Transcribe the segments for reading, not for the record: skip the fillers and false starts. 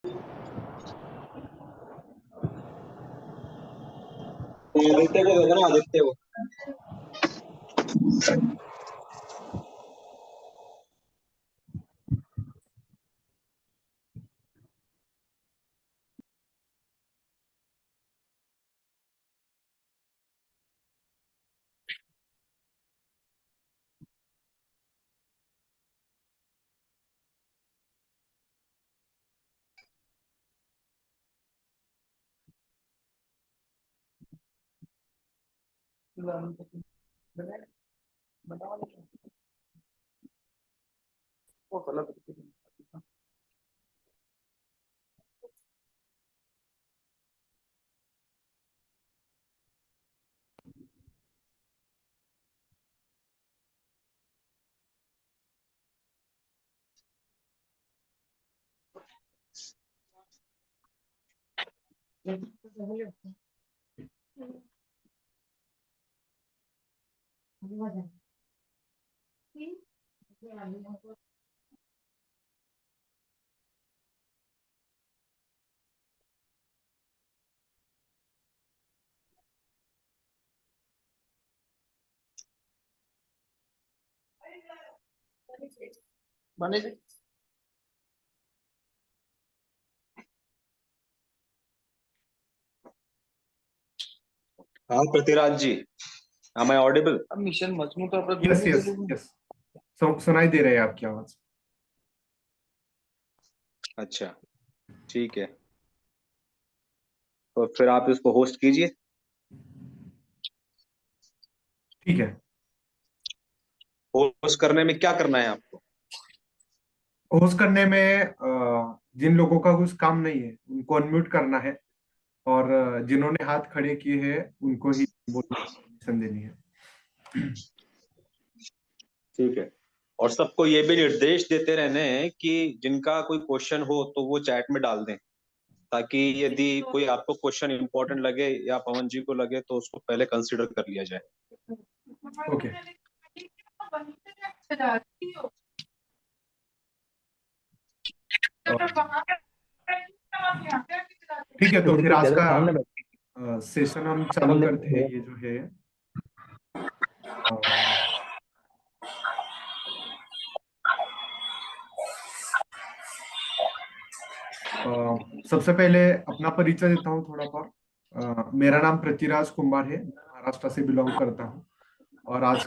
आदित्य को देखो ना, आदित्य को। हाँ पृथ्वीराज जी, am I audible? Yes yes yes, सुनाई दे रही है आपकी आवाज। अच्छा, ठीक है। तो फिर आप इसको होस्ट कीजिए। ठीक है। होस्ट करने में क्या करना है आपको? होस्ट करने में जिन लोगों का कुछ काम नहीं है उनको अनम्यूट करना है, और जिन्होंने हाथ खड़े किए हैं उनको ही परमिशन देनी है। ठीक है। और सबको ये भी निर्देश देते रहने हैं कि जिनका कोई क्वेश्चन हो तो वो चैट में डाल दें, ताकि यदि कोई आपको क्वेश्चन इंपॉर्टेंट लगे या पवन जी को लगे तो उसको पहले कंसिडर कर लिया जाए। ओके। ठीक है, तो फिर आज का सेशन हम चालू करते हैं। ये जो है सबसे पहले अपना परिचय देता हूँ थोड़ा बहुत। मेरा नाम पृथ्वीराज कुमार है, महाराष्ट्र से बिलोंग करता हूँ। और आज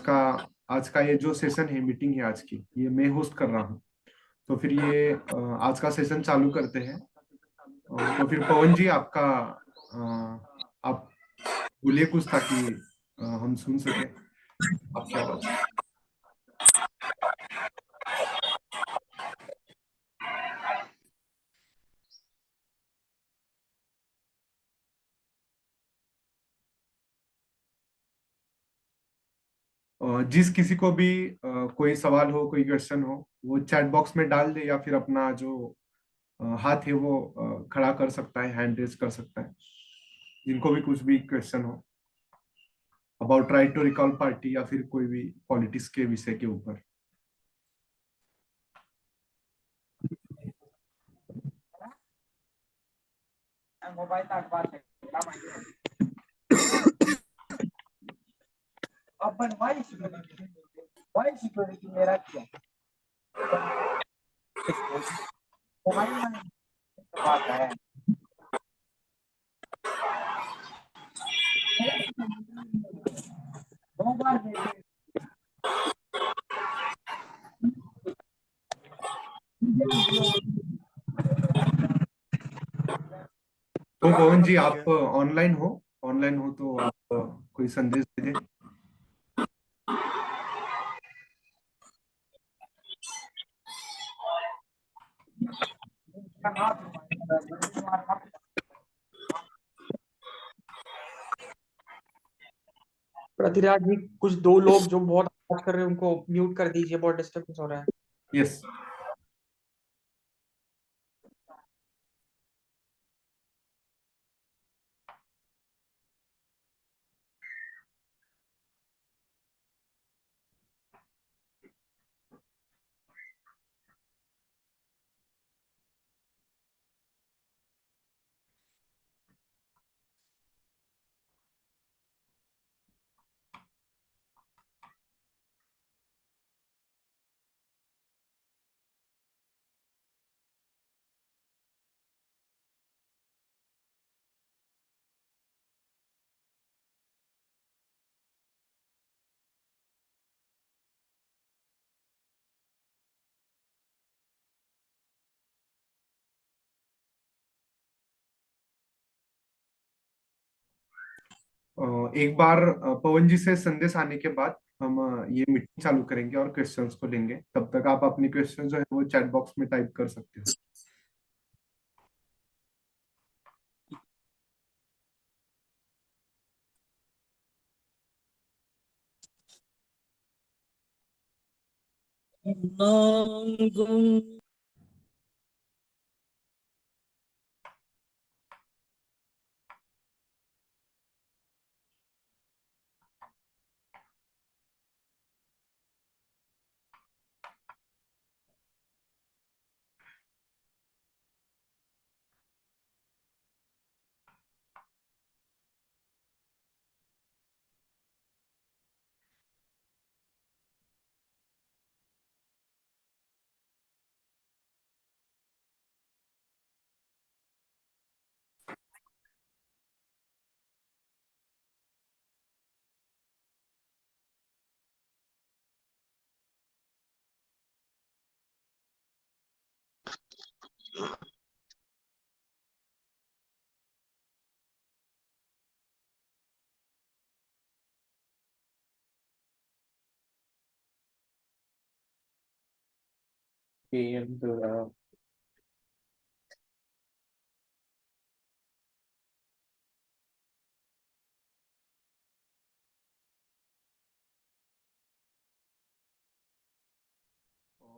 का ये जो सेशन है, मीटिंग है आज की, ये मैं होस्ट कर रहा हूँ। तो फिर ये आज का सेशन चालू करते हैं। तो फिर पवन जी, आपका आप बोलिए कुछ, ताकि हम सुन सके आपकी आवाज। जिस किसी को भी कोई सवाल हो, कोई क्वेश्चन हो, वो चैट बॉक्स में डाल दे, या फिर अपना जो हाथ है वो खड़ा कर सकता है, हैंड रेज कर सकता है, जिनको भी कुछ भी क्वेश्चन हो about right to recall party या फिर कोई भी पॉलिटिक्स के विषय के ऊपर। तो पवन जी, आप ऑनलाइन हो तो आप कोई संदेश दे दें। पृथ्वीराज जी, कुछ दो लोग जो बहुत आवाज कर रहे हैं उनको म्यूट कर दीजिए, बहुत डिस्टर्बेंस हो रहा है। यस। एक बार पवन जी से संदेश आने के बाद हम ये मीटिंग चालू करेंगे और क्वेश्चंस को लेंगे। तब तक आप अपने क्वेश्चन जो है वो चैट बॉक्स में टाइप कर सकते हो।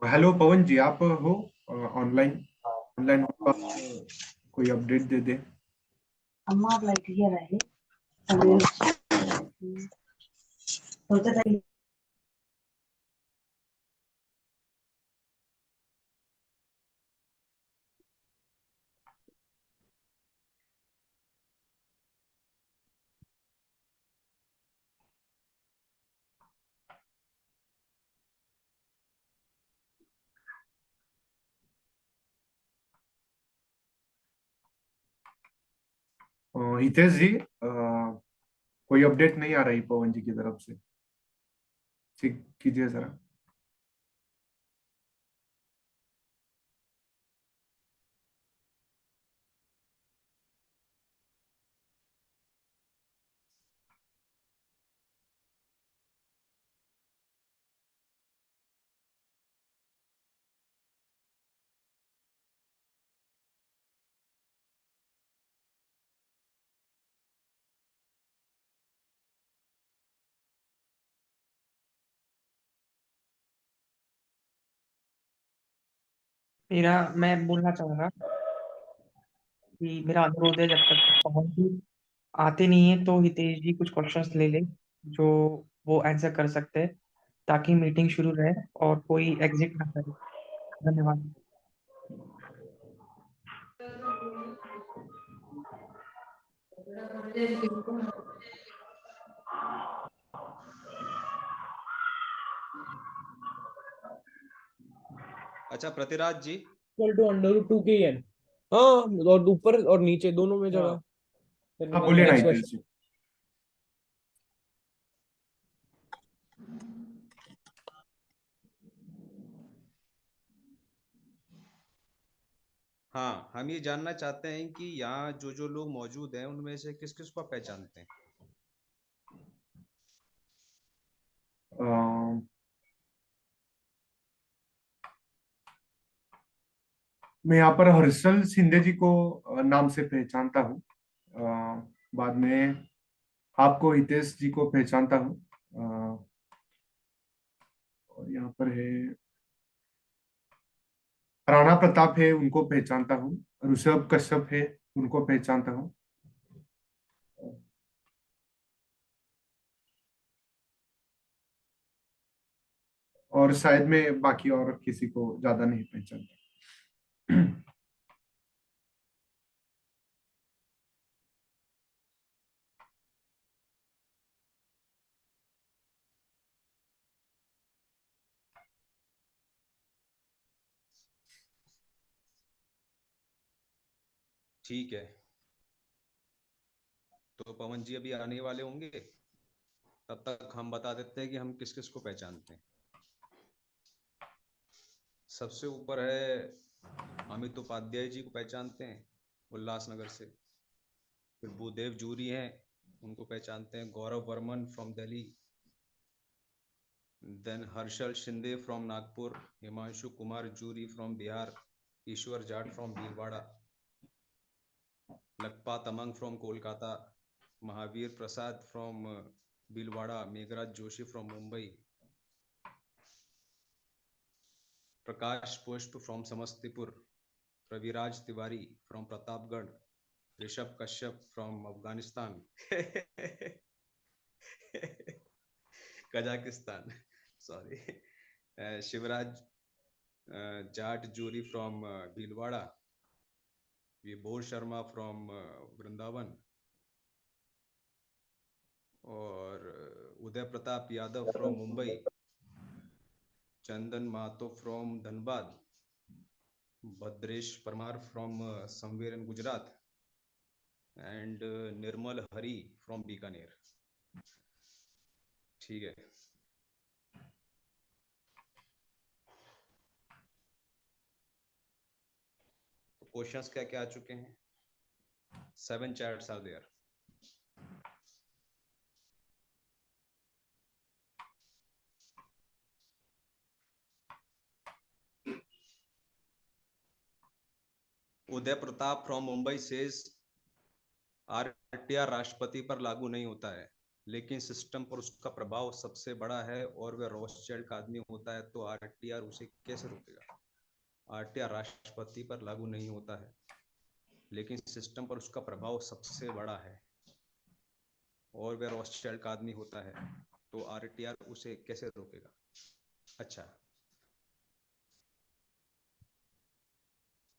हेलो पवन जी, आप हो ऑनलाइन? ऑनलाइन हो तो आप कोई अपडेट दे दे। अम्मा लाइट हियर आहे सगळे होतं काही हितेश जी, कोई अपडेट नहीं आ रही पवन जी की तरफ से। चेक कीजिए जरा। मैं बोलना चाहूंगा कि मेरा अनुरोध है, जब तक पवन जी आते नहीं है तो हितेश जी कुछ क्वेश्चंस ले ले जो वो आंसर कर सकते हैं, ताकि मीटिंग शुरू रहे और कोई एग्जिट ना करे। धन्यवाद। अच्छा पृथ्वीराज जी, इक्वल टू अंडर रूट 2 के एन। हाँ, और ऊपर और नीचे दोनों में जगह। हाँ बोलिए ना नेक्स्ट हितेश क्वेश्चन। जी। हाँ हम ये जानना चाहते हैं कि यहाँ जो जो लोग मौजूद हैं उनमें से किस किस को आप पहचानते हैं। अ, मैं यहाँ पर हर्षल शिंदे जी को नाम से पहचानता हूँ। बाद में आपको हितेश जी को पहचानता हूँ। और यहाँ पर है राणा प्रताप है, उनको पहचानता हूँ। ऋषभ कश्यप है, उनको पहचानता हूँ। और शायद मैं बाकी और किसी को ज्यादा नहीं पहचानता। ठीक है, तो पवन जी अभी आने वाले होंगे, तब तक हम बता देते हैं कि हम किस किस को पहचानते हैं। सबसे ऊपर है अमित उपाध्याय जी को पहचानते हैं, उल्लासनगर से। फिर भूदेव जूरी हैं, उनको पहचानते हैं। Gaurav Varman from Delhi, then Harshal Shinde from Nagpur, Himanshu Kumar jury from Bihar, Ishwar Jat from Bhilwara, Lakhpa Tamang from Kolkata, Mahavir Prasad from Bhilwara, Meghraj Joshi from Mumbai, Prakash Pushp from Samastipur, Raviraj Tiwari from Pratapgarh, Rishabh Kashyap from Afghanistan Kazakhstan, sorry, Shivraj Jat jury from Bhilwara, Vibhor Sharma from Vrindavan, और Uday Pratap Yadav from Mumbai, Chandan Mahato from Dhanbad, Bhadresh Parmar from somewhere Gujarat, and Nirmal Hari from Bikaner. ठीक है, तो क्वेश्चंस क्या क्या आ चुके हैं? 7 chats are there. Uday Pratap from Mumbai says RTR राष्ट्रपति पर लागू नहीं होता है, लेकिन सिस्टम पर उसका प्रभाव सबसे बड़ा है और वह रोथस्चिल्ड का आदमी होता है, तो आरटीआर उसे कैसे रोकेगा? आरटीआर राष्ट्रपति पर लागू नहीं होता है, लेकिन सिस्टम पर उसका प्रभाव सबसे बड़ा है और वह रोथस्चिल्ड का आदमी होता है, तो आरटीआर उसे कैसे रोकेगा? अच्छा,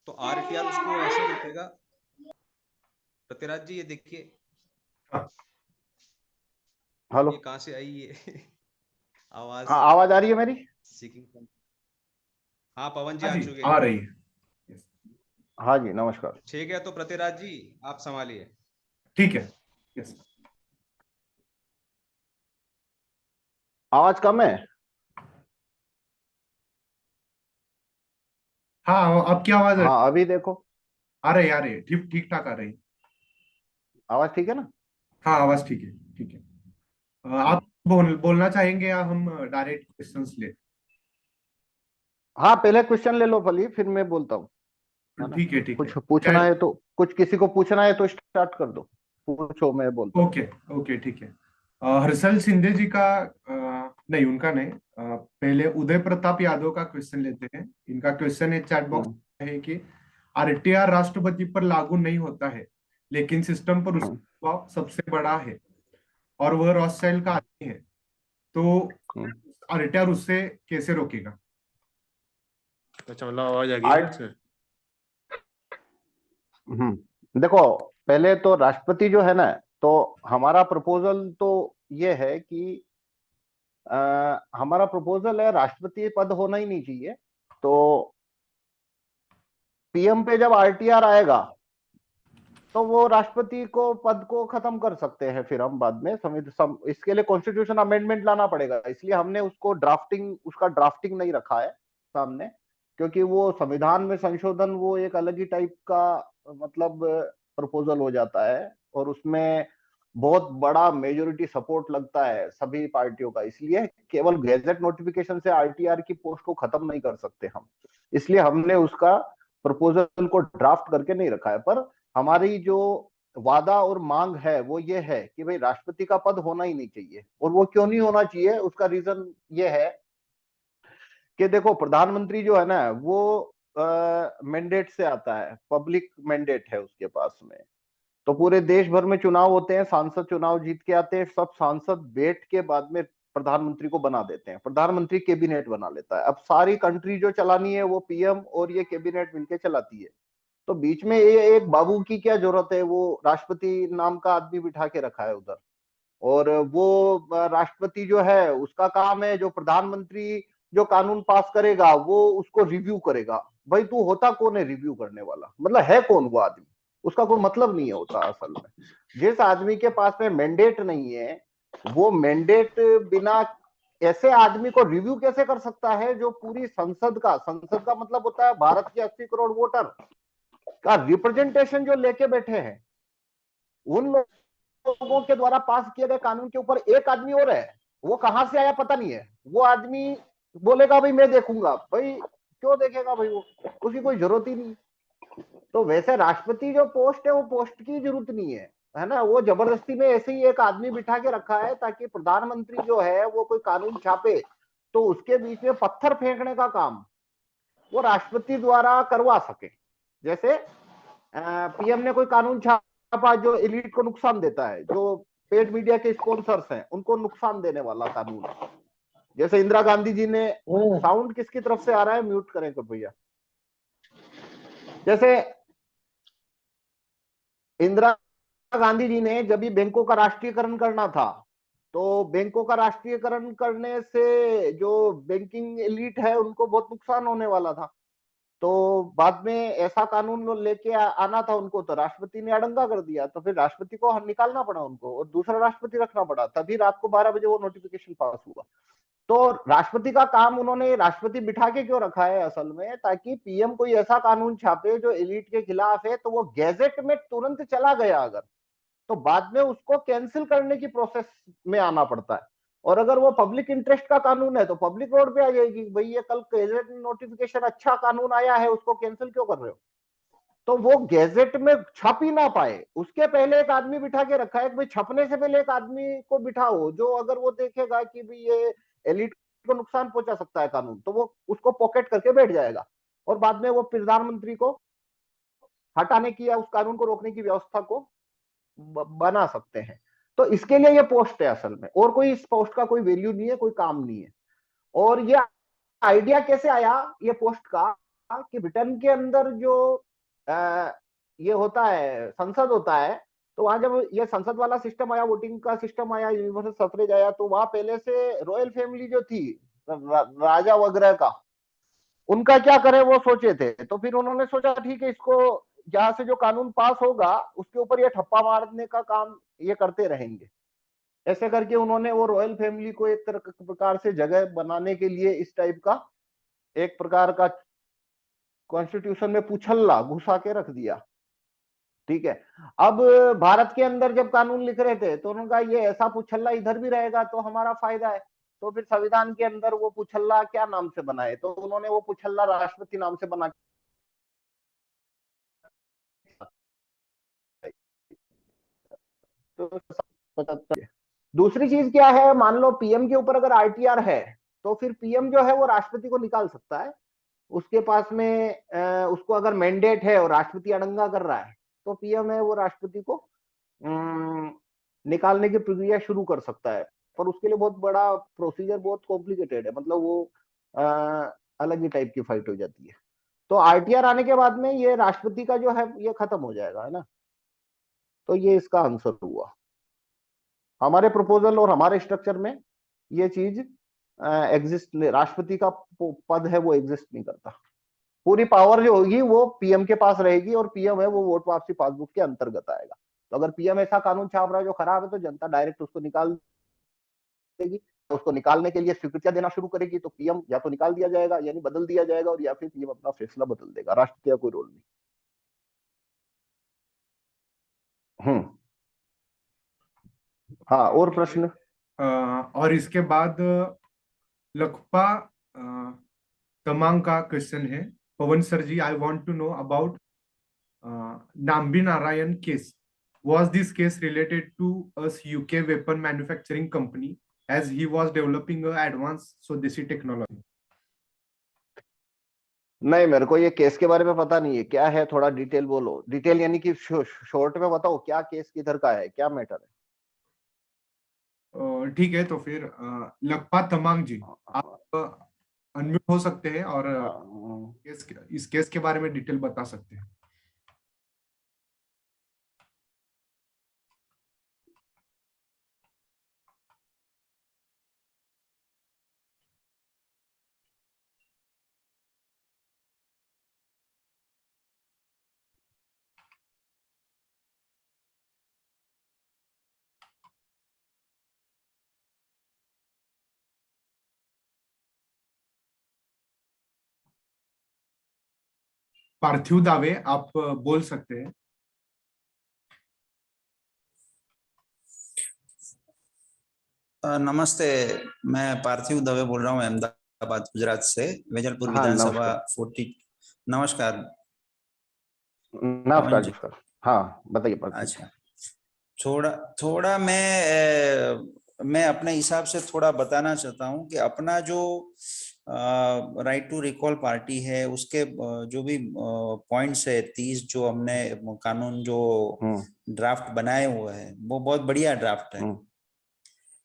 तो आरटीआर उसको ऐसे रोकेगा। पृथ्वीराज जी, ये देखिए, हेलो, ये कहां से आई ये आवाज? हाँ आवाज आ रही है मेरी? सीकिंग। हाँ पवन जी हाँ आ जी, चुके आ हैं। रही है। हाँ जी, नमस्कार। ठीक है, तो पृथ्वीराज जी आप संभालिए। ठीक है। यस, आवाज कम है? हाँ आपकी आवाज हाँ अभी देखो, आ रही है, ठीक ठीक ठाक आ रही है। आवाज ठीक है ना? हाँ आवाज ठीक है, ठीक है। आप बोलना चाहेंगे या हम डायरेक्ट क्वेश्चंस ले? हाँ पहले क्वेश्चन ले लो फली, फिर मैं बोलता हूँ, है ना? ठीक है, ठीक है। कुछ पूछना है तो, कुछ किसी को पूछना है तो स्टार्ट कर दो, पूछो, मैं बोलता हूँ। ओके ओके, ठीक है। हर्षल शिंदे जी का नहीं, उनका नहीं। पहले उदय प्रताप यादव का क्वेश्चन लेते हैं। इनका क्वेश्चन है, चैट बॉक्स है कि आरटीआर राष्ट्रपति पर लागू नहीं होता है, लेकिन सिस्टम पर उसका प्रभाव सबसे बड़ा है और वह रॉथस्चाइल्ड का आदमी है, तो आरटीआर उससे कैसे रोकेगा? अच्छा, मतलब आवाज आ गई है इसमें? देखो, पहले तो राष्ट्रपति जो है ना, तो हमारा प्रपोजल तो ये है कि हमारा प्रपोजल है राष्ट्रपति पद होना ही नहीं चाहिए। तो पीएम पे जब आरटीआर आएगा तो वो राष्ट्रपति को पद को खत्म कर सकते हैं, फिर हम बाद में इसके लिए कॉन्स्टिट्यूशन अमेंडमेंट लाना पड़ेगा। इसलिए हमने उसको उसका ड्राफ्टिंग नहीं रखा है सामने, क्योंकि वो संविधान में संशोधन वो एक अलग ही टाइप का मतलब प्रपोजल हो जाता है और उसमें बहुत बड़ा मेजोरिटी सपोर्ट लगता है सभी पार्टियों का। इसलिए केवल गैजेट नोटिफिकेशन से आरटीआर की पोस्ट को खत्म नहीं कर सकते हम, इसलिए हमने उसका प्रपोजल को ड्राफ्ट करके नहीं रखा है। पर हमारी जो वादा और मांग है वो ये है कि भाई राष्ट्रपति का पद होना ही नहीं चाहिए। और वो क्यों नहीं होना चाहिए, उसका रीजन ये है कि देखो, प्रधानमंत्री जो है ना वो मैंडेट से आता है, पब्लिक मैंडेट है उसके पास में। तो पूरे देश भर में चुनाव होते हैं, सांसद चुनाव जीत के आते हैं, सब सांसद बैठ के बाद में प्रधानमंत्री को बना देते हैं, प्रधानमंत्री कैबिनेट बना लेता है। अब सारी कंट्री जो चलानी है वो पीएम और ये कैबिनेट मिलके चलाती है। तो बीच में ये एक बाबू की क्या जरूरत है, वो राष्ट्रपति नाम का आदमी बिठा के रखा है उधर। और वो राष्ट्रपति जो है उसका काम है, जो प्रधानमंत्री जो कानून पास करेगा वो उसको रिव्यू करेगा। भाई तू होता कौन है रिव्यू करने वाला, मतलब है कौन वो आदमी? उसका कोई मतलब नहीं होता असल में। जिस आदमी के पास में मैंडेट नहीं है, वो मैंडेट बिना ऐसे आदमी को रिव्यू कैसे कर सकता है जो पूरी संसद का मतलब होता है भारत के 80 करोड़ वोटर का रिप्रेजेंटेशन जो लेके बैठे हैं, उन लोग लोगों के द्वारा पास किए गए कानून के ऊपर एक आदमी और है, वो कहां से आया पता नहीं है। वो आदमी बोलेगा भाई मैं देखूंगा, भाई क्यों देखेगा भाई, वो उसकी कोई जरूरत ही नहीं। तो वैसे राष्ट्रपति जो पोस्ट है वो पोस्ट की जरूरत नहीं है ना। वो जबरदस्ती में ऐसे ही एक आदमी बिठा के रखा है ताकि प्रधानमंत्री जो है वो कोई कानून छापे तो उसके बीच में पत्थर फेंकने का काम वो राष्ट्रपति द्वारा करवा सके। जैसे पीएम ने कोई कानून छापा जो एलिट को नुकसान देता है, जो पेड मीडिया के स्पॉन्सर्स हैं उनको नुकसान देने वाला कानून है। जैसे इंदिरा गांधी जी ने, साउंड किसकी तरफ से आ रहा है, म्यूट करें तो भैया। जैसे इंदिरा गांधी जी ने जब भी बैंकों का राष्ट्रीयकरण करना था, तो बैंकों का राष्ट्रीयकरण करने से जो बैंकिंग एलिट है उनको बहुत नुकसान होने वाला था। तो बाद में ऐसा कानून लेके आना था उनको, तो राष्ट्रपति ने अड़ंगा कर दिया, तो फिर राष्ट्रपति को निकालना पड़ा उनको और दूसरा राष्ट्रपति रखना पड़ा, तभी रात को 12 बजे वो नोटिफिकेशन पास हुआ। तो राष्ट्रपति का काम उन्होंने राष्ट्रपति बिठा के क्यों रखा है असल में, ताकि पीएम कोई ऐसा कानून छापे जो एलिट के खिलाफ है तो वो गैजेट में तुरंत चला गया अगर, तो बाद में उसको कैंसिल करने की प्रोसेस में आना पड़ता है। और अगर वो पब्लिक इंटरेस्ट का कानून है तो पब्लिक रोड पे आ जाएगी, भाई ये कल गैजेट नोटिफिकेशन अच्छा कानून आया है उसको कैंसिल क्यों कर रहे हो। तो वो गैजेट में छप ही ना पाए उसके पहले एक आदमी बिठा के रखा है कि भाई छपने से पहले एक आदमी को बिठाओ जो अगर वो देखेगा कि भाई ये एलिट को नुकसान पहुंचा सकता है कानून, तो वो उसको पॉकेट करके बैठ जाएगा और बाद में वो प्रधानमंत्री को हटाने की या उस कानून को रोकने की व्यवस्था को बना सकते हैं। तो इसके लिए ये पोस्ट है असल में, और कोई इस पोस्ट का कोई वैल्यू नहीं है, कोई काम नहीं है। और ये आइडिया कैसे आया ये पोस्ट का, कि ब्रिटेन के अंदर जो ये होता है संसद होता है, तो वहां जब ये संसद वाला सिस्टम आया, वोटिंग का सिस्टम आया, यूनिवर्सल सफरेज आया, तो वहां पहले से रॉयल फैमिली जो थी राजा वगैरह का, उनका क्या करे वो सोचे थे। तो फिर उन्होंने सोचा ठीक है इसको जहां से जो कानून पास होगा उसके ऊपर ये ठप्पा मारने का काम ये करते रहेंगे। ऐसे करके उन्होंने वो रॉयल फैमिली को एक प्रकार से जगह बनाने के लिए इस टाइप का एक प्रकार का कॉन्स्टिट्यूशन में पुछल्ला घुसा के रख दिया। ठीक है, अब भारत के अंदर जब कानून लिख रहे थे तो उन्होंने कहा ये ऐसा पुछल्ला इधर भी रहेगा तो हमारा फायदा है, तो फिर संविधान के अंदर वो पुछल्ला क्या नाम से बनाए, तो उन्होंने वो पुछल्ला राष्ट्रपति नाम से बना। तो 75। दूसरी चीज क्या है, मान लो पीएम के ऊपर अगर आरटीआर है तो फिर पीएम जो है वो राष्ट्रपति को निकाल सकता है। उसके पास में उसको अगर मैंडेट है और राष्ट्रपति अड़ंगा कर रहा है तो पीएम है वो राष्ट्रपति को निकालने की प्रक्रिया शुरू कर सकता है। पर उसके लिए बहुत बड़ा प्रोसीजर, बहुत कॉम्प्लिकेटेड है, मतलब वो अलग ही टाइप की फाइट हो जाती है। तो आरटीआर आने के बाद में ये राष्ट्रपति का जो है ये खत्म हो जाएगा, है ना। तो ये इसका आंसर हुआ हमारे प्रपोजल और हमारे स्ट्रक्चर में। ये चीज एग्जिस्ट, राष्ट्रपति का पद है वो एग्जिस्ट नहीं करता। पूरी पावर जो होगी वो पीएम के पास रहेगी और पीएम है वो वोट वापसी पासबुक के अंतर्गत आएगा। तो अगर पीएम ऐसा कानून छाप रहा है जो खराब है तो जनता डायरेक्ट उसको निकाल देगी। उसको निकालने के लिए स्वीकृतियां देना शुरू करेगी तो पीएम या तो निकाल दिया जाएगा यानी बदल दिया जाएगा, और या फिर पीएम अपना फैसला बदल देगा। राष्ट्रपति का कोई रोल नहीं। हाँ, और प्रश्न। और इसके बाद लखपा तमांग का क्वेश्चन है। Pawan sir ji, I want to know about Nambi Narayan case. Was this case related to a UK weapon manufacturing company as he was developing a advanced Swadeshi technology? नहीं, मेरे को ये केस के बारे में पता नहीं है, क्या है थोड़ा डिटेल बोलो। डिटेल यानी कि शॉर्ट में बताओ क्या केस किधर का है, क्या मैटर है। ठीक है, तो फिर लखपा तमांग जी आप अनम्यूट हो सकते हैं और इस केस के बारे में डिटेल बता सकते हैं। पार्थिव दावे आप बोल सकते हैं। नमस्ते, मैं पार्थिव दवे बोल रहा हूँ अहमदाबाद गुजरात से, वेजलपुर हाँ, विधानसभा नमस्कार 40। नमस्कार नमस्कार पवन जी। नमस्कार। हाँ बताइए पार्थिव। अच्छा, थोड़ा मैं अपने हिसाब से थोड़ा बताना चाहता हूँ कि अपना जो राइट टू रिकॉल पार्टी है उसके जो भी पॉइंट्स है 30 जो हमने कानून जो ड्राफ्ट बनाए हुए हैं वो बहुत बढ़िया ड्राफ्ट है।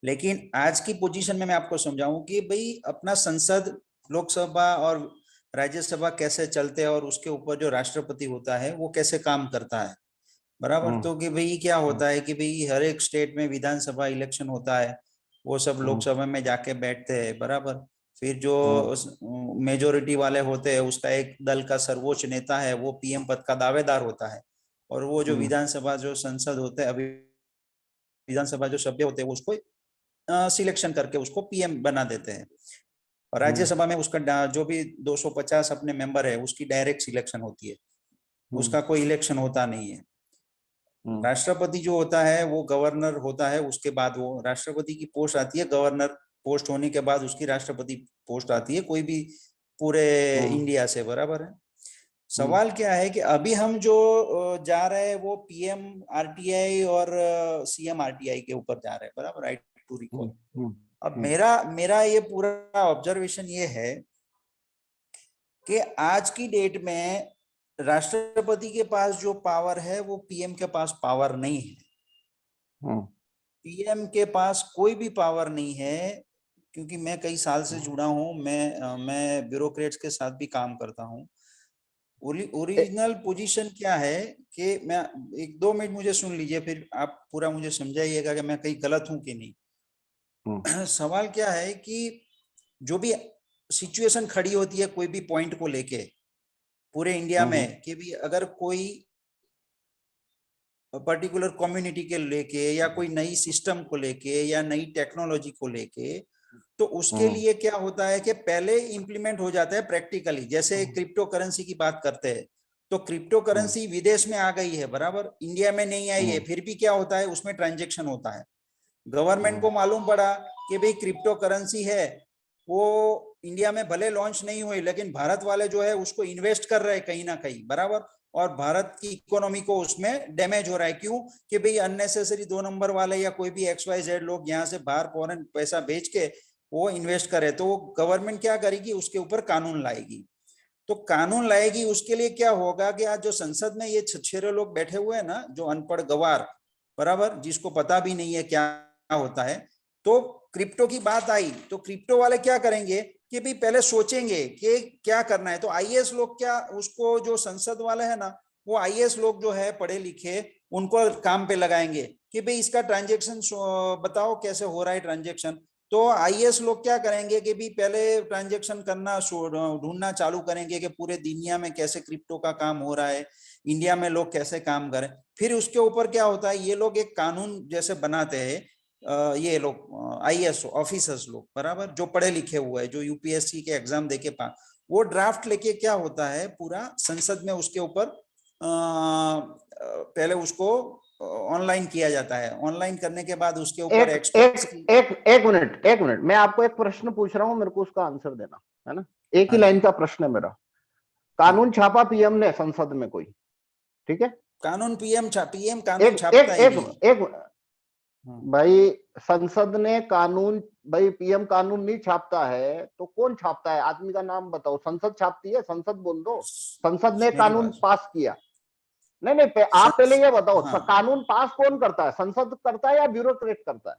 लेकिन आज की पोजीशन में मैं आपको समझाऊं कि भाई अपना संसद, लोकसभा और राज्यसभा कैसे चलते हैं और उसके ऊपर जो राष्ट्रपति होता है वो कैसे काम करता है, बराबर। तो कि भाई क्या होता है कि भाई हर एक स्टेट में विधानसभा इलेक्शन होता है, वो सब लोकसभा में जाके बैठते हैं, बराबर। फिर जो मेजोरिटी वाले होते हैं उसका एक दल का सर्वोच्च नेता है, वो पीएम पद का दावेदार होता है, और वो जो विधानसभा जो संसद होते हैं, अभी विधानसभा जो सभ्य होते हैं उसको सिलेक्शन करके उसको पीएम बना देते हैं। और राज्यसभा में उसका जो भी 250 अपने मेंबर है उसकी डायरेक्ट सिलेक्शन होती है, उसका कोई इलेक्शन होता नहीं है। राष्ट्रपति जो होता है वो गवर्नर होता है, उसके बाद वो राष्ट्रपति की पोस्ट आती है, गवर्नर पोस्ट होने के बाद उसकी राष्ट्रपति पोस्ट आती है, कोई भी पूरे इंडिया से, बराबर है। सवाल क्या है कि अभी हम जो जा रहे हैं वो पीएम आरटीआई और सीएम आरटीआई के ऊपर जा रहे हैं, बराबर, राइट टू रिकॉल। अब मेरा ये पूरा ऑब्जर्वेशन ये है कि आज की डेट में राष्ट्रपति के पास जो पावर है वो पीएम के पास पावर नहीं है। पीएम के पास कोई भी पावर नहीं है, क्योंकि मैं कई साल से जुड़ा हूं, मैं ब्यूरोक्रेट्स के साथ भी काम करता हूं। ओरिजिनल पोजीशन क्या है कि मैं 1-2 मिनट मुझे सुन लीजिए, फिर आप पूरा मुझे समझाइएगा कि मैं कहीं गलत हूं कि नहीं। सवाल क्या है कि जो भी सिचुएशन खड़ी होती है कोई भी पॉइंट को लेके पूरे इंडिया में, कि भी अगर कोई पर्टिकुलर कम्युनिटी के लेके या कोई नई सिस्टम को लेके या नई टेक्नोलॉजी को लेके, तो उसके लिए क्या होता है कि पहले इंप्लीमेंट हो जाता है प्रैक्टिकली। जैसे क्रिप्टो करेंसी की बात करते हैं तो क्रिप्टो करेंसी विदेश में आ गई है, बराबर, इंडिया में नहीं आई है, फिर भी क्या होता है उसमें ट्रांजैक्शन होता है। गवर्नमेंट को मालूम पड़ा कि भाई क्रिप्टो करेंसी है, वो इंडिया में भले लॉन्च नहीं हुई लेकिन भारत वाले जो है उसको इन्वेस्ट कर रहे हैं कहीं ना कहीं, बराबर, और भारत की इकोनॉमी को उसमें डैमेज हो रहा है। क्यों? कि भाई अननेसेसरी 2 नंबर वाले या कोई भी XYZ लोग यहाँ से बाहर फॉरेन पैसा भेज के वो इन्वेस्ट करे, तो गवर्नमेंट क्या करेगी, उसके ऊपर कानून लाएगी। तो कानून लाएगी, उसके लिए क्या होगा कि आज जो संसद में ये छछेरे लोग बैठे हुए हैं ना, जो अनपढ़ गवार, बराबर, जिसको पता भी नहीं है क्या होता है, तो क्रिप्टो की बात आई तो क्रिप्टो वाले क्या करेंगे कि भी पहले सोचेंगे कि क्या करना है। तो आईएएस लोग क्या, उसको जो संसद वाले हैं ना, वो आईएएस लोग जो है पढ़े लिखे, उनको काम पे लगाएंगे कि भाई इसका ट्रांजैक्शन बताओ कैसे हो रहा है ट्रांजैक्शन। तो आईएएस लोग क्या करेंगे कि भी पहले ट्रांजैक्शन करना ढूंढना चालू करेंगे कि पूरे दुनिया में कैसे क्रिप्टो का काम हो रहा है, इंडिया में लोग कैसे काम करें। फिर उसके ऊपर क्या होता है, ये लोग एक कानून जैसे बनाते हैं, ये लोग आईएएस ऑफिसर्स लोग, बराबर, जो पढ़े लिखे हुए हैं, जो यूपीएससी के एग्जाम देके पास, वो ड्राफ्ट लेके क्या होता है पूरा संसद में उसके ऊपर पहले उसको ऑनलाइन किया जाता है। ऑनलाइन करने के बाद उसके ऊपर एक मिनट मैं आपको एक प्रश्न पूछ रहा हूँ, मेरे को उसका आंसर देना है ना। एक ही लाइन का प्रश्न है मेरा। कानून छापा पीएम ने संसद में कोई, ठीक है, कानून पीएम कानून छापता है भाई, संसद ने कानून, भाई पीएम कानून नहीं छापता है तो कौन छापता है? आदमी का नाम बताओ। संसद छापती है, संसद बोल दो। संसद ने कानून पास किया, नहीं आप पहले ये बताओ, कानून पास कौन करता है? संसद करता है या ब्यूरोक्रेट करता है?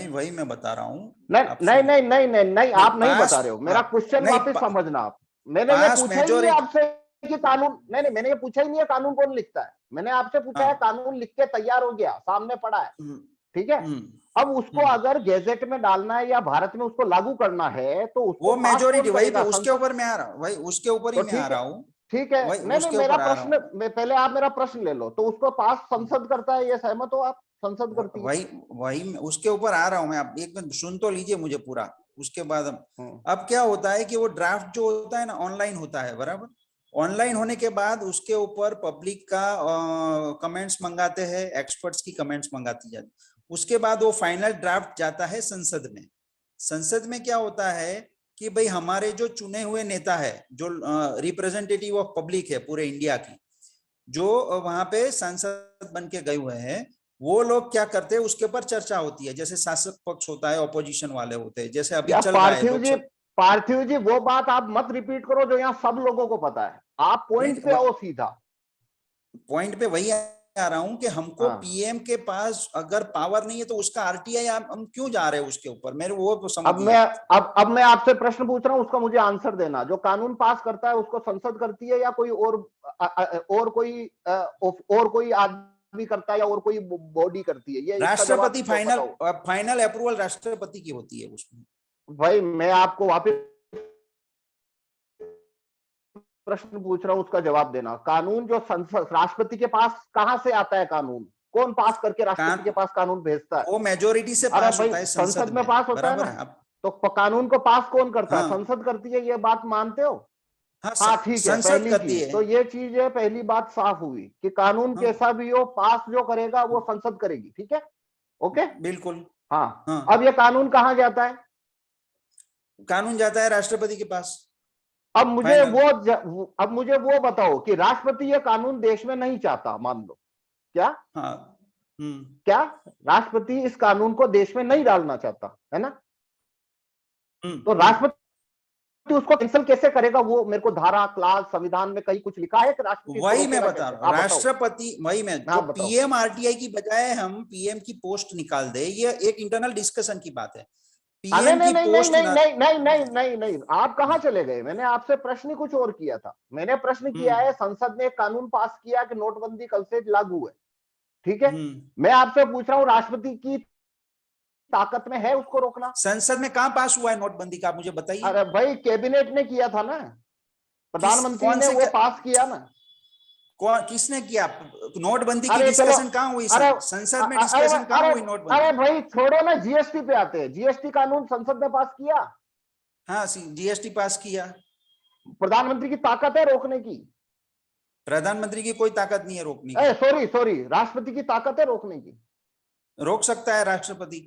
वही मैं बता रहा हूँ। नहीं आप नहीं बता रहे हो। मेरा क्वेश्चन वापस समझना आप। मैंने ये पूछा ही नहीं आपसे कि कानून, नहीं मैंने ये पूछा ही नहीं है कानून कौन लिखता है। मैंने आपसे पूछा है कानून लिख के तैयार हो गया, सामने पड़ा है, ठीक है, अब उसको अगर गैजेट में डालना है या भारत में उसको लागू करना है तो उसको वो मेजोरिटी, वही उसके ऊपर मैं आ रहा हूँ, वही उसके ऊपर ही मैं आ रहा हूँ। ठीक है, नहीं मेरा प्रश्न, पहले आप मेरा प्रश्न ले लो। तो उसको पास संसद करता है, ये सहमत हो आप? संसद करती है। वही उसके ऊपर आ रहा हूँ मैं। आप एक मिनट सुन तो लीजिए मुझे पूरा, उसके बाद अब क्या होता है कि वो ड्राफ्ट जो होता है ना ऑनलाइन होता है, बराबर। ऑनलाइन होने के बाद उसके ऊपर पब्लिक का कमेंट्स मंगाते हैं, एक्सपर्ट्स की कमेंट्स मंगाती जाती। उसके बाद वो फाइनल ड्राफ्ट जाता है संसद में। संसद में क्या होता है कि भाई हमारे जो चुने हुए नेता है, जो रिप्रेजेंटेटिव ऑफ पब्लिक है पूरे इंडिया की, जो वहां पे सांसद बन के गए हुए हैं, वो लोग क्या करते हैं उसके ऊपर चर्चा होती है। जैसे शासक पक्ष होता है, ऑपोजिशन वाले होते हैं, जैसे अभी चल रहा है पार्थिव जी वो बात आप मत रिपीट करो जो यहाँ सब लोगों को पता है। आप पॉइंट पे आओ सीधा। पॉइंट पे वही आ रहा हूं कि हमको हाँ। पीएम के पास अगर पावर नहीं है तो उसका आरटीआई हम क्यों जा रहे हैं उसके ऊपर, मेरे वो तो समझ। अब मैं आपसे प्रश्न पूछ रहा हूं, उसका मुझे आंसर देना। जो कानून पास करता है उसको संसद करती है या कोई और कोई आदमी करता है या और कोई बॉडी करती है? ये राष्ट्रपति फाइनल अप्रूवल राष्ट्रपति की होती है उसमें। भाई मैं आपको वापस प्रश्न पूछ रहा हूं, उसका जवाब देना। कानून जो संसद राष्ट्रपति के पास कहां से आता है? कानून कौन पास करके राष्ट्रपति के पास कानून भेजता है? वो मेजोरिटी से पास होता है, संसद में पास होता है ना। तो कानून को पास कौन करता है? संसद करती है। ये बात मानते हो? हाँ ठीक है, पहली चीज तो ये चीज है, पहली बात साफ हुई कि कानून कैसा भी हो पास जो करेगा वो संसद करेगी। ठीक है, ओके, बिल्कुल। हाँ। अब ये कानून कहाँ जाता है? कानून जाता है राष्ट्रपति के पास। अब मुझे वो बताओ कि राष्ट्रपति ये कानून देश में नहीं चाहता, मान लो, क्या? हाँ। क्या राष्ट्रपति इस कानून को देश में नहीं डालना चाहता है ना? तो राष्ट्रपति उसको कैंसिल कैसे करेगा? वो मेरे को धारा क्लास संविधान में कहीं कुछ लिखा है कि राष्ट्रपति? वही मैं बता रहा हूँ, राष्ट्रपति वही मैं जो पीएम आरटीआई की बजाय हम पीएम की पोस्ट निकाल दे, ये एक इंटरनल डिस्कशन की बात है। नहीं नहीं नहीं नहीं नहीं नहीं नहीं नहीं नहीं, आप कहाँ चले गए? मैंने आपसे प्रश्न ही कुछ और किया था। मैंने प्रश्न किया है, संसद ने एक कानून पास किया कि नोटबंदी कल से लागू है, ठीक है? मैं आपसे पूछ रहा हूँ राष्ट्रपति की ताकत में है उसको रोकना? संसद में कहाँ पास हुआ है नोटबंदी का, आप मुझे बताइए। अरे भाई कैबिनेट ने किया था ना, प्रधानमंत्री ने वो पास किया ना। किसने किया? नोटबंदी की डिस्कशन कहाँ हुई? संसद में डिस्कशन कहाँ हुई नोटबंदी? अरे भाई छोड़ो ना, जीएसटी पे आते हैं। जीएसटी कानून संसद ने पास किया। हाँ जीएसटी पास किया। प्रधानमंत्री की ताकत है रोकने की? प्रधानमंत्री की कोई ताकत नहीं है रोकने की। सॉरी, राष्ट्रपति की ताकत है रोकने की। रोक सकता है राष्ट्रपति।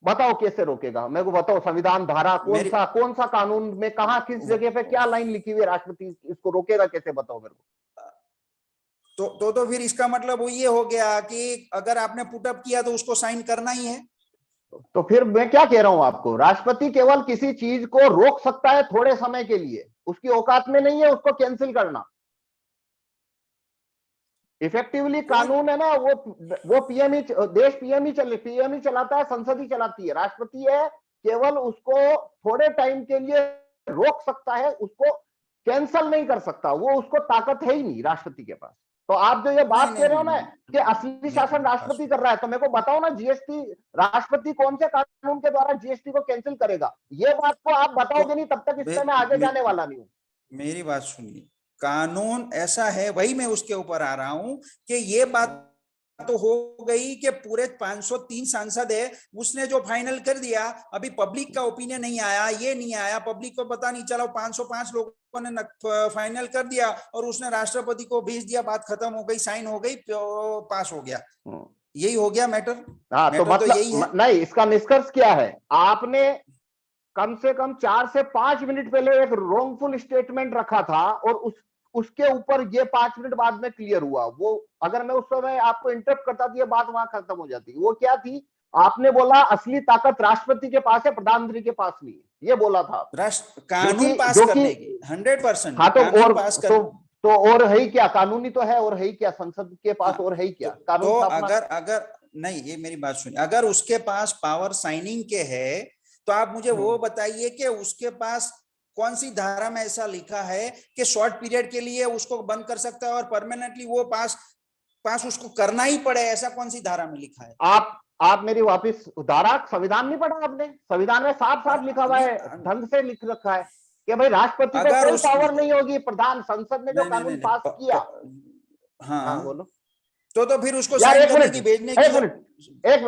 बताओ कैसे रोकेगा? मेरे को बताओ, संविधान धारा कौन सा कानून में कहा, किस जगह पे क्या लाइन लिखी हुई है? राष्ट्रपति इसको रोकेगा कैसे? बताओ मेरे को। तो फिर इसका मतलब वो ये हो गया कि अगर आपने पुटअप किया तो उसको साइन करना ही है। तो फिर मैं क्या कह रहा हूं आपको, राष्ट्रपति केवल किसी चीज को रोक सकता है थोड़े समय के लिए, उसकी औकात में नहीं है उसको कैंसिल करना। इफेक्टिवली कानून है ना, वो पीएम ही पीएम ही चलाता है, संसद ही चलाती है। राष्ट्रपति है केवल उसको थोड़े टाइम के लिए रोक सकता है, उसको कैंसिल नहीं कर सकता। वो उसको ताकत है ही नहीं राष्ट्रपति के पास। तो आप जो ये बात कह रहे हो ना कि असली शासन राष्ट्रपति कर रहा है, तो मेरे को बताओ ना, जीएसटी राष्ट्रपति कौन से कानून के द्वारा जीएसटी को कैंसिल करेगा? ये बात को आप बताओगे नहीं, तब तक इससे मैं आगे जाने वाला नहीं हूँ। मेरी बात सुनिए, कानून ऐसा है, वही मैं उसके ऊपर आ रहा हूं कि ये बात तो हो गई कि पूरे 503 सांसद है, उसने जो फाइनल कर दिया, अभी पब्लिक का ओपिनियन नहीं आया, ये नहीं आया, पब्लिक को पता नहीं चला, 505 लोगों ने फाइनल कर दिया और उसने राष्ट्रपति को भेज दिया, बात खत्म हो गई, साइन हो गई, पास हो गया। यही हो गया मैटर। हाँ, तो मतलब यही है। नहीं, इसका निष्कर्ष क्या है? आपने कम से कम 4 से 5 मिनट पहले एक रॉन्गफुल स्टेटमेंट रखा था और उसके ऊपर ये 5 मिनट बाद में क्लियर हुआ। वो अगर मैं उस समय आपको इंटरप्ट करता तो ये बात वहां खत्म हो जाती। वो क्या थी? आपने बोला असली ताकत राष्ट्रपति के पास है, प्रधानमंत्री के पास नहीं है, ये बोला था। कानून पास करने की 100%। हाँ, तो और है ही क्या? कानूनी तो है, और है ही क्या संसद के पास? और है ही क्या कानून? तो अगर नहीं, ये मेरी बात सुनिए, अगर उसके पास पावर साइनिंग के है तो आप मुझे वो बताइए कि उसके पास कौन सी धारा में ऐसा लिखा है कि शॉर्ट पीरियड के लिए उसको बंद कर सकता है और परमानेंटली वो पास उसको करना ही पड़े, ऐसा कौन सी धारा में लिखा है? आप मेरी वापिस धारा, संविधान नहीं पढ़ा आपने? संविधान में साफ साफ लिखा हुआ है, ढंग से लिख रखा है कि भाई राष्ट्रपति को कोई पावर नहीं होगी। प्रधान संसद ने जो कानून पास किया। हाँ बोलो। तो फिर उसको साइन करने की, भेजने की। एक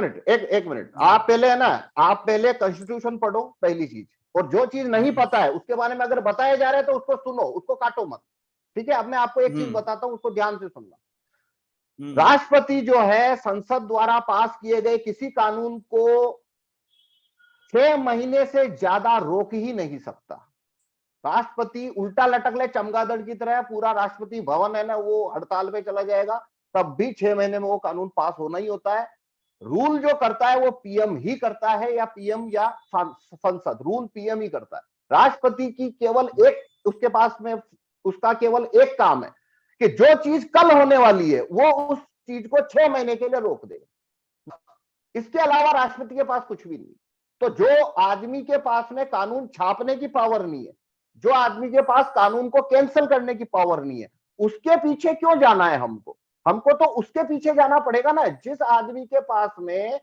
मिनट आप पहले है ना, आप पहले कॉन्स्टिट्यूशन पढ़ो, पहली चीज। और जो चीज नहीं पता है उसके बारे में अगर बताया जा रहा है तो उसको सुनो, उसको काटो मत, ठीक है? अब मैं आपको एक चीज बताता हूं, उसको ध्यान से सुनना। राष्ट्रपति जो है संसद द्वारा पास किए गए किसी कानून को 6 महीने से ज्यादा रोक ही नहीं सकता। राष्ट्रपति उल्टा लटक ले चमगादड़ की तरह, पूरा राष्ट्रपति भवन है ना वो हड़ताल पे चला जाएगा, तब भी 6 महीने में वो कानून पास होना ही होता है। रूल जो करता है वो पीएम ही करता है, या पीएम या संसद, रूल पीएम ही करता है। राष्ट्रपति की केवल एक, उसके पास में उसका केवल एक काम है कि जो चीज कल होने वाली है वो उस चीज को 6 महीने के लिए रोक देगा। इसके अलावा राष्ट्रपति के पास कुछ भी नहीं। तो जो आदमी के पास में कानून छापने की पावर नहीं है, जो आदमी के पास कानून को कैंसिल करने की पावर नहीं है, उसके पीछे क्यों जाना है हमको? हमको तो उसके पीछे जाना पड़ेगा ना जिस आदमी के पास में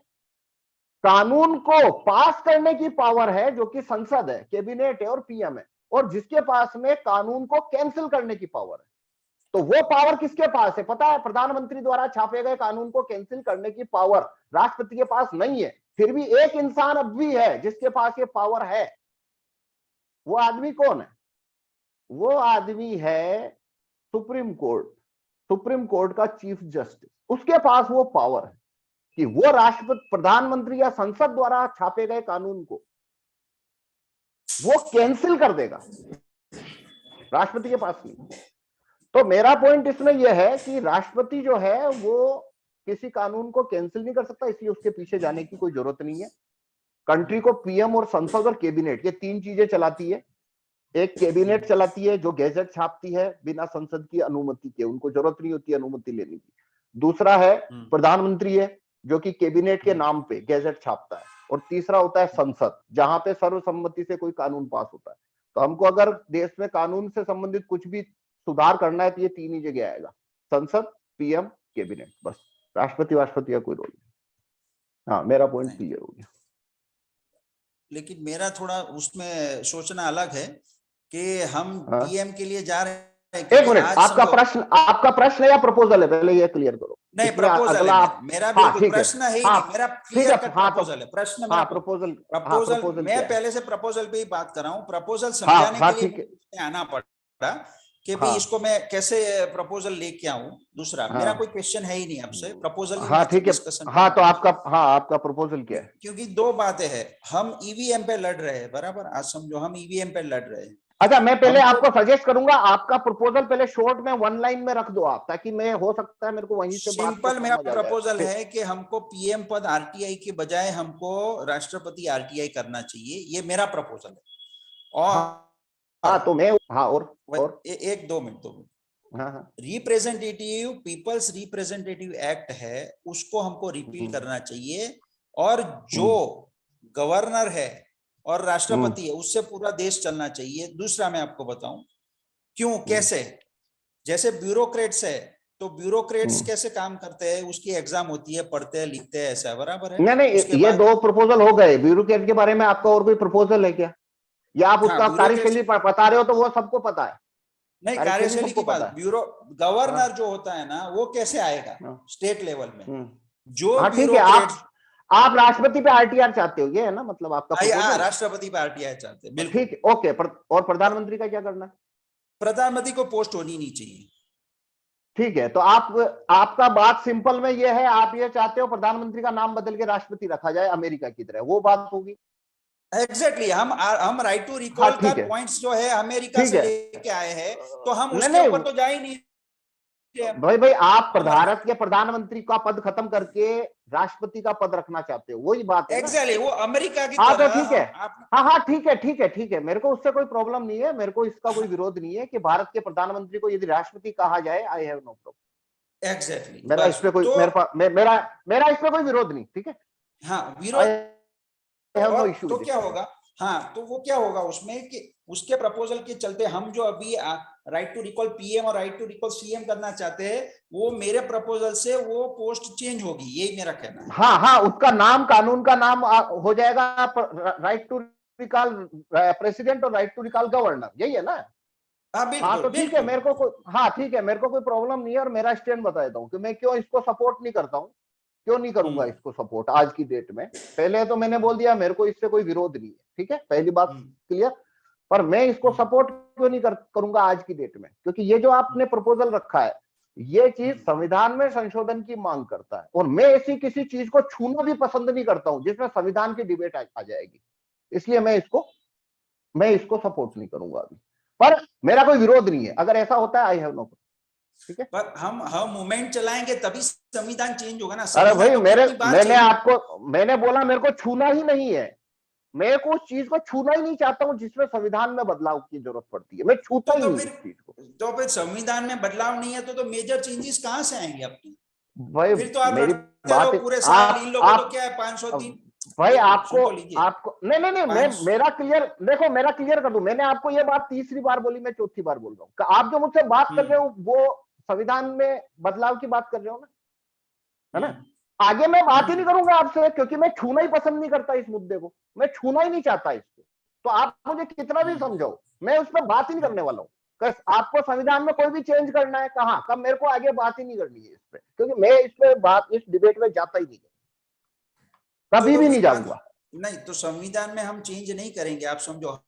कानून को पास करने की पावर है, जो कि संसद है, कैबिनेट है और पीएम है, और जिसके पास में कानून को कैंसिल करने की पावर है। तो वो पावर किसके पास है पता है? प्रधानमंत्री द्वारा छापे गए कानून को कैंसिल करने की पावर राष्ट्रपति के पास नहीं है। फिर भी एक इंसान अब भी है जिसके पास ये पावर है। वो आदमी कौन है? वो आदमी है सुप्रीम कोर्ट, सुप्रीम कोर्ट का चीफ जस्टिस। उसके पास वो पावर है कि वो राष्ट्रपति, प्रधानमंत्री या संसद द्वारा छापे गए कानून को वो कैंसिल कर देगा। राष्ट्रपति के पास नहीं। तो मेरा पॉइंट इसमें यह है कि राष्ट्रपति जो है वो किसी कानून को कैंसिल नहीं कर सकता, इसलिए उसके पीछे जाने की कोई जरूरत नहीं है। कंट्री को पीएम और संसद और कैबिनेट, ये 3 चीजें चलाती है। एक कैबिनेट चलाती है जो गैजेट छापती है बिना संसद की अनुमति के, उनको जरूरत नहीं होती अनुमति लेने की। दूसरा है प्रधानमंत्री है जो कि कैबिनेट के नाम पे गैजेट छापता है। और तीसरा होता है संसद, जहां पे सर्वसम्मति से कोई कानून पास होता है। तो हमको अगर देश में कानून से संबंधित कुछ भी सुधार करना है तो ये 3 ही जगह आएगा, संसद, पीएम, कैबिनेट। बस राष्ट्रपति का कोई रोल नहीं। हाँ, मेरा पॉइंट क्लियर हो गया। लेकिन मेरा थोड़ा उसमें सोचना अलग है कि हम पीएम के लिए जा रहे हैं। एक मिनट, आपका प्रश्न है या प्रपोजल है? पहले ये क्लियर करो। नहीं, प्रपोजल है मेरा। बिल्कुल प्रश्न है ही नहीं, मेरा क्लियर कट प्रपोजल है। प्रश्न मेरा प्रपोजल, मैं पहले से प्रपोजल पे ही बात कर रहा हूँ। प्रपोजल समझाने के लिए आना पड़ा कि भाई इसको मैं कैसे प्रपोजल लेके आऊं। दूसरा, मेरा कोई क्वेश्चन है ही नहीं आपसे, प्रपोजल ही डिस्कशन। हाँ, तो आपका प्रपोजल क्या है? क्योंकि 2 बातें हैं। हम ईवीएम पे लड़ रहे हैं, बराबर? आज समझो हम ईवीएम पे लड़ रहे हैं। अच्छा, मैं पहले आपको सजेस्ट करूंगा आपका प्रपोजल पहले शॉर्ट में 1 लाइन में रख दो आप, ताकि मैं हो सकता है मेरे को वहीं से सिंपल मेरा प्रपोजल है कि हमको पीएम पद आरटीआई के बजाय हमको राष्ट्रपति आरटीआई करना चाहिए। ये मेरा प्रपोजल है। और तो मैं और 1-2 minute representative peoples representative act है, उसको हमको रिपील करना चाहिए। और जो गवर्नर है और राष्ट्रपति है उससे पूरा देश चलना चाहिए। दूसरा मैं आपको बताऊं क्यों, कैसे। जैसे ब्यूरोक्रेट्स है, तो ब्यूरोक्रेट्स कैसे काम करते हैं, उसकी एग्जाम होती है, पढ़ते हैं, लिखते हैं, ऐसा बराबर है। नहीं, ये 2 प्रपोजल हो गए। ब्यूरोक्रेट के बारे में आपका और कोई प्रपोजल है क्या? या आप उसका कार्यशैली बता रहे हो? तो वो सबको पता है। नहीं, कार्यशैली की बात, ब्यूरो गवर्नर जो होता है ना वो कैसे आएगा स्टेट लेवल में। जो ब्यूरोक्रेट्स, आप राष्ट्रपति पे आरटीआर चाहते हो, ये है ना मतलब आपका? राष्ट्रपति पे आरटीआर चाहते हैं, ठीक, ओके। और प्रधानमंत्री का क्या करना है? प्रधानमंत्री को पोस्ट होनी नहीं चाहिए। ठीक है, तो आपका बात सिंपल में ये है, आप ये चाहते हो प्रधानमंत्री का नाम बदल के राष्ट्रपति रखा जाए अमेरिका की तरह, वो बात होगी। एग्जैक्टली हम राइट टू रिकॉल का पॉइंट्स जो है अमेरिका से लेके आए हैं, तो हम उसके ऊपर तो जा ही नहीं। भाई आप भारत के प्रधानमंत्री का पद खत्म करके राष्ट्रपति का पद रखना चाहते हो, वही बात है। एग्जैक्टली, वो अमेरिका की तरह। ठीक है, हाँ, ठीक है, मेरे को उससे कोई प्रॉब्लम नहीं है, मेरे को इसका कोई विरोध नहीं है कि भारत के प्रधानमंत्री को यदि राष्ट्रपति कहा जाए, I have no problem. Exactly, मेरा इसमें कोई मेरा इसमें कोई विरोध नहीं। ठीक है, हाँ, विरोध तो क्या होगा? हाँ, तो वो क्या होगा उसमें कि उसके प्रपोजल के चलते हम जो अभी राइट टू रिकॉल पीएम और राइट टू रिकॉल सीएम करना चाहते हैं, वो मेरे प्रपोजल से वो पोस्ट चेंज होगी, यही मेरा कहना है। हाँ, उसका नाम, कानून का नाम हो जाएगा राइट टू रिकॉल प्रेसिडेंट और राइट टू रिकॉल गवर्नर, यही है ना? हाँ, तो ठीक है, मेरे को कोई प्रॉब्लम नहीं है। और मेरा स्टैंड बता देता हूँ कि मैं क्यों इसको सपोर्ट नहीं करता हूँ, क्यों नहीं करूंगा इसको सपोर्ट आज की डेट में। पहले तो मैंने बोल दिया मेरे को इससे कोई विरोध नहीं है, ठीक है, पहली बात क्लियर। पर मैं इसको सपोर्ट क्यों नहीं करूंगा आज की डेट में, क्योंकि ये जो आपने प्रपोजल रखा है ये चीज संविधान में संशोधन की मांग करता है, और मैं ऐसी किसी चीज को छूना भी पसंद नहीं करता हूं जिसमें संविधान की डिबेट आ जाएगी। इसलिए मैं इसको सपोर्ट नहीं करूंगा अभी, पर मेरा कोई विरोध नहीं है, अगर ऐसा होता है आई हैव नो, ठीक है। पर हम मूवमेंट चलाएंगे तभी संविधान चेंज होगा ना। अरे भाई तो मैंने बोला मेरे को छूना ही नहीं है, मैं को उस चीज को छूना ही नहीं चाहता हूं जिसमें संविधान में बदलाव की जरूरत पड़ती है, मैं छूता ही नहीं इस चीज को। तो फिर संविधान में बदलाव नहीं है तो मेजर चेंजेस कहां से आएंगे अपनी? भाई फिर तो आप मेरी बात पूरे साल इन लोगों तो क्या है 503 भाई आपको नहीं मेरा क्लियर कर दूं, मैंने आपको ये बात तीसरी बार बोली, मैं चौथी बार बोल रहा हूँ। आप जो मुझसे बात कर रहे हो वो संविधान में बदलाव की बात कर रहे हो ना, है ना। आगे मैं बात ही नहीं करूंगा आपसे, क्योंकि मैं छूना ही पसंद नहीं करता इस मुद्दे को, मैं छूना ही नहीं चाहता इसको। तो आप मुझे कितना भी समझाओ, मैं उस पर बात ही नहीं करने वाला हूँ। आपको संविधान में कोई भी चेंज करना है कहाँ कब, मेरे को आगे बात ही नहीं करनी है इस पे, क्योंकि मैं इस डिबेट में जाता ही नहीं, कभी भी नहीं जाऊंगा। नहीं तो संविधान में हम चेंज नहीं करेंगे, आप समझो